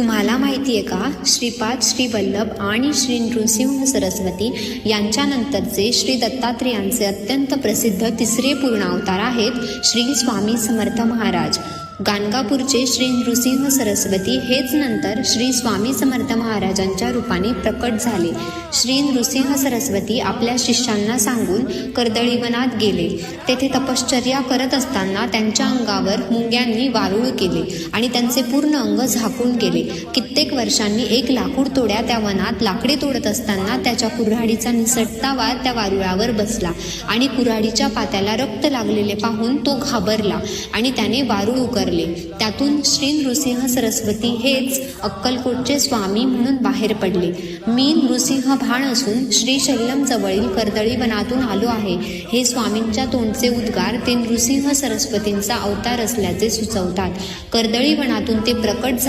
तुम्हाला माहिती आहे का, श्रीपाद, श्री वल्लभ आणि श्री नृसिंह सरस्वती यांच्यानंतरचे श्री दत्तात्रेयांचे अत्यंत प्रसिद्ध तिसरे पूर्ण अवतार आहेत श्री स्वामी समर्थ महाराज. गाणगापूरचे श्री नृसिंह सरस्वती हेच नंतर श्री स्वामी समर्थ महाराजांच्या रूपाने प्रकट झाले. श्री नृसिंह सरस्वती आपल्या शिष्यांना सांगून कर्दळीवनात गेले. तेथे तपश्चर्या करत असताना त्यांच्या अंगावर मुंग्यांनी वारूळ केले आणि त्यांचे पूर्ण अंग झाकून गेले. कित्येक वर्षांनी एक लाकूड तोड्या त्या वनात लाकडे तोडत असताना त्याच्या कुऱ्हाडीचा निसटता वार त्या वारुळावर बसला आणि कुऱ्हाडीच्या पात्याला रक्त लागलेले पाहून तो घाबरला आणि त्याने वारूळ उकरले. त्यातून श्री नृसिंह सरस्वती हेच अक्कलकोटचे स्वामी म्हणून बाहेर पडले. मी नृसिंह भाण असून श्रीशैलम जवळील कर्दळी वनातून आलो आहे, हे स्वामींच्या तोंडचे उद्गार ते नृसिंह सरस्वतींचा अवतार असल्याचे सुचवतात. कर्दळी वनातून ते प्रकट